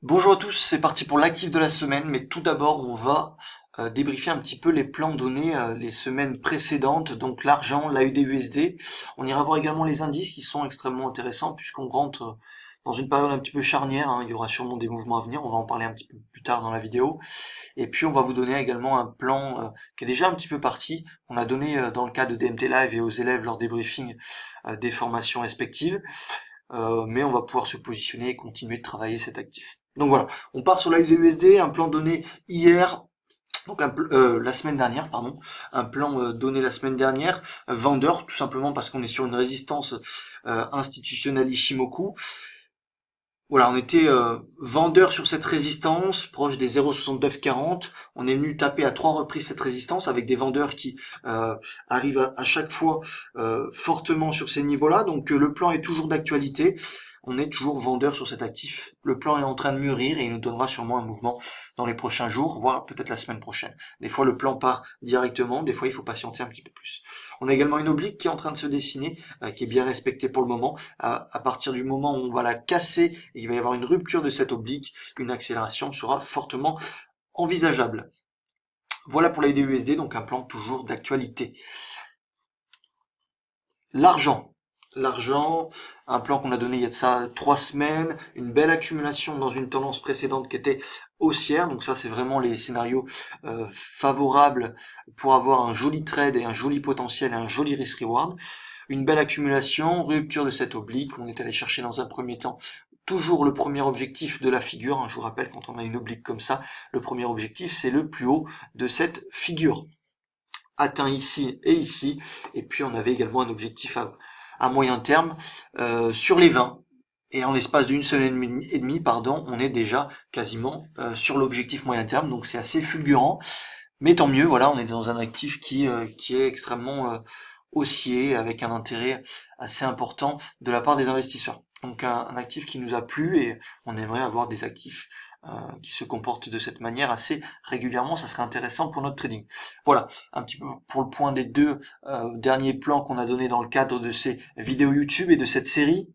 Bonjour à tous, c'est parti pour l'actif de la semaine, mais tout d'abord on va débriefer un petit peu les plans donnés les semaines précédentes, donc l'argent, l'AUD-USD. On ira voir également les indices qui sont extrêmement intéressants puisqu'on rentre dans une période un petit peu charnière, hein. Il y aura sûrement des mouvements à venir, on va en parler un petit peu plus tard dans la vidéo. Et puis on va vous donner également un plan qui est déjà un petit peu parti, qu'on a donné dans le cas de DMT Live et aux élèves lors des briefings des formations respectives. Mais on va pouvoir se positionner et continuer de travailler cet actif. Donc voilà, on part sur l'AUD-USD, un plan donné hier, donc la semaine dernière, pardon, un plan donné la semaine dernière, vendeur, tout simplement parce qu'on est sur une résistance institutionnelle Ishimoku. Voilà, on était vendeur sur cette résistance, proche des 0,6940. On est venu taper à 3 reprises cette résistance avec des vendeurs qui arrivent à chaque fois fortement sur ces niveaux-là. Donc le plan est toujours d'actualité. On est toujours vendeur sur cet actif. Le plan est en train de mûrir et il nous donnera sûrement un mouvement dans les prochains jours, voire peut-être la semaine prochaine. Des fois le plan part directement, des fois il faut patienter un petit peu plus. On a également une oblique qui est en train de se dessiner, qui est bien respectée pour le moment. À partir du moment où on va la casser et qu'il va y avoir une rupture de cette oblique, une accélération sera fortement envisageable. Voilà pour la USD, donc un plan toujours d'actualité. L'argent. L'argent, un plan qu'on a donné il y a de ça 3 semaines, une belle accumulation dans une tendance précédente qui était haussière, donc ça c'est vraiment les scénarios favorables pour avoir un joli trade et un joli potentiel et un joli risk-reward. Une belle accumulation, rupture de cette oblique, on est allé chercher dans un premier temps toujours le premier objectif de la figure, hein. Je vous rappelle, quand on a une oblique comme ça, le premier objectif c'est le plus haut de cette figure, atteint ici, et puis on avait également un objectif à moyen terme sur les 20, et en l'espace d'une semaine et demie, pardon, on est déjà quasiment sur l'objectif moyen terme, donc c'est assez fulgurant, mais tant mieux, voilà, on est dans un actif qui est extrêmement haussier, avec un intérêt assez important de la part des investisseurs. Donc un actif qui nous a plu et on aimerait avoir des actifs qui se comportent de cette manière assez régulièrement, ça serait intéressant pour notre trading. Voilà, un petit peu pour le point des deux derniers plans qu'on a donnés dans le cadre de ces vidéos YouTube et de cette série.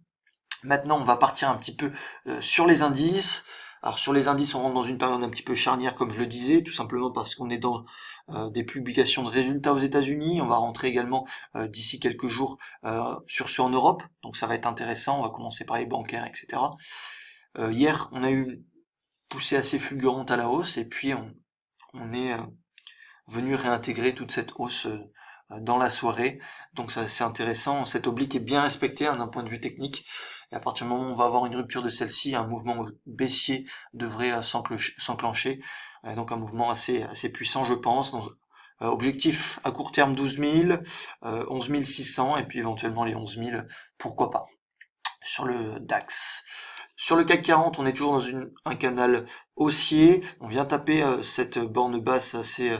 Maintenant, on va partir un petit peu sur les indices. Alors sur les indices, on rentre dans une période un petit peu charnière, comme je le disais, tout simplement parce qu'on est dans des publications de résultats aux États-Unis. On va rentrer également d'ici quelques jours sur ceux en Europe, donc ça va être intéressant. On va commencer par les bancaires, etc. Hier, on a eu une poussée assez fulgurante à la hausse, et puis on est venu réintégrer toute cette hausse dans la soirée. Donc ça c'est intéressant. Cette oblique est bien respectée hein, d'un point de vue technique. Et à partir du moment où on va avoir une rupture de celle-ci, un mouvement baissier devrait s'enclencher. Donc un mouvement assez puissant, je pense. Objectif à court terme 12 000, 11 600 et puis éventuellement les 11 000, pourquoi pas. Sur le DAX. Sur le CAC 40, on est toujours dans un canal haussier. On vient taper cette borne basse assez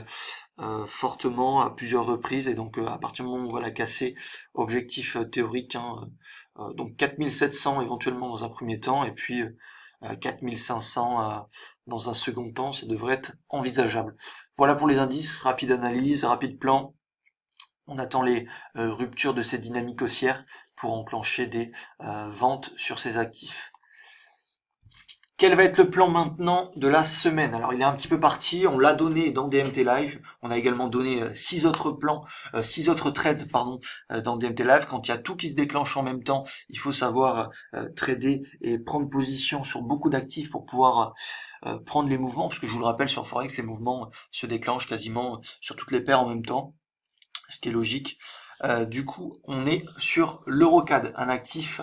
fortement à plusieurs reprises, et donc à partir du moment où on va la casser, objectif théorique, hein, donc 4700 éventuellement dans un premier temps, et puis 4500 dans un second temps, ça devrait être envisageable. Voilà pour les indices, rapide analyse, rapide plan. On attend les ruptures de ces dynamiques haussières pour enclencher des ventes sur ces actifs. Quel va être le plan maintenant de la semaine? Alors il est un petit peu parti, on l'a donné dans DMT Live, on a également donné 6 autres trades pardon dans DMT Live. Quand il y a tout qui se déclenche en même temps, il faut savoir trader et prendre position sur beaucoup d'actifs pour pouvoir prendre les mouvements, parce que je vous le rappelle, sur Forex les mouvements se déclenchent quasiment sur toutes les paires en même temps, ce qui est logique. Du coup, on est sur l'Eurocad, un actif.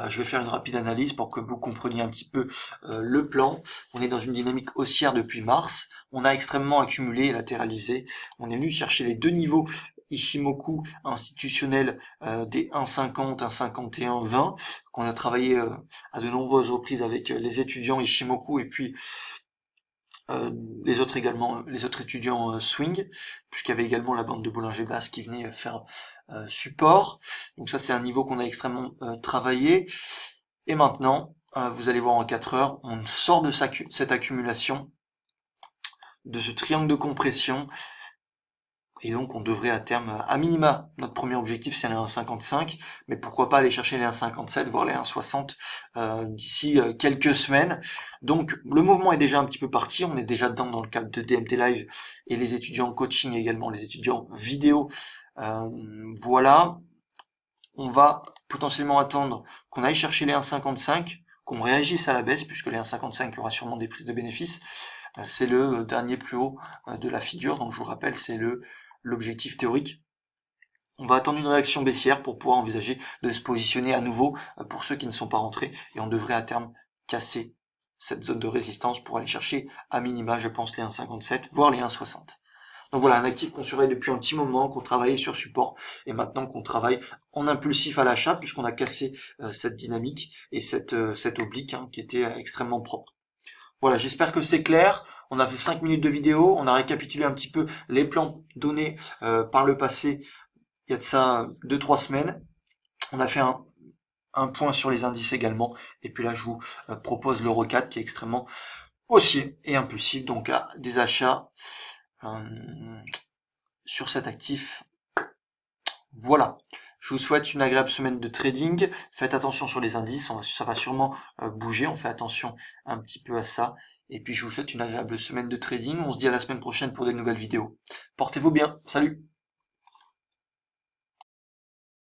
Je vais faire une rapide analyse pour que vous compreniez un petit peu le plan. On est dans une dynamique haussière depuis mars. On a extrêmement accumulé et latéralisé. On est venu chercher les deux niveaux Ishimoku institutionnels des 1,50, 1,51, 20, qu'on a travaillé à de nombreuses reprises avec les étudiants Ishimoku et puis les autres également, les autres étudiants swing, puisqu'il y avait également la bande de Bollinger Basse qui venait faire support. Donc ça c'est un niveau qu'on a extrêmement travaillé. Et maintenant, vous allez voir en 4 heures, on sort de cette accumulation, de ce triangle de compression, Et donc on devrait à terme, à minima, notre premier objectif c'est les 1,55, mais pourquoi pas aller chercher les 1,57, voire les 1,60 d'ici quelques semaines. Donc le mouvement est déjà un petit peu parti, on est déjà dedans dans le cadre de DMT Live et les étudiants en coaching également, les étudiants vidéo. Euh, voilà, on va potentiellement attendre qu'on aille chercher les 1,55, qu'on réagisse à la baisse, puisque les 1,55 il y aura sûrement des prises de bénéfices. C'est le dernier plus haut de la figure, donc je vous rappelle c'est l'objectif théorique. On va attendre une réaction baissière pour pouvoir envisager de se positionner à nouveau pour ceux qui ne sont pas rentrés, et on devrait à terme casser cette zone de résistance pour aller chercher à minima, je pense, les 1,57, voire les 1,60. Donc voilà, un actif qu'on surveille depuis un petit moment, qu'on travaillait sur support, et maintenant qu'on travaille en impulsif à l'achat, puisqu'on a cassé cette dynamique et cette oblique qui était extrêmement propre. Voilà, j'espère que c'est clair. On a fait 5 minutes de vidéo, on a récapitulé un petit peu les plans donnés par le passé, il y a de ça 2-3 semaines. On a fait un point sur les indices également, et puis là je vous propose l'Euro 4 qui est extrêmement haussier et impulsif, donc à des achats sur cet actif. Voilà. Je vous souhaite une agréable semaine de trading. Faites attention sur les indices, ça va sûrement bouger. On fait attention un petit peu à ça. Et puis je vous souhaite une agréable semaine de trading. On se dit à la semaine prochaine pour des nouvelles vidéos. Portez-vous bien. Salut!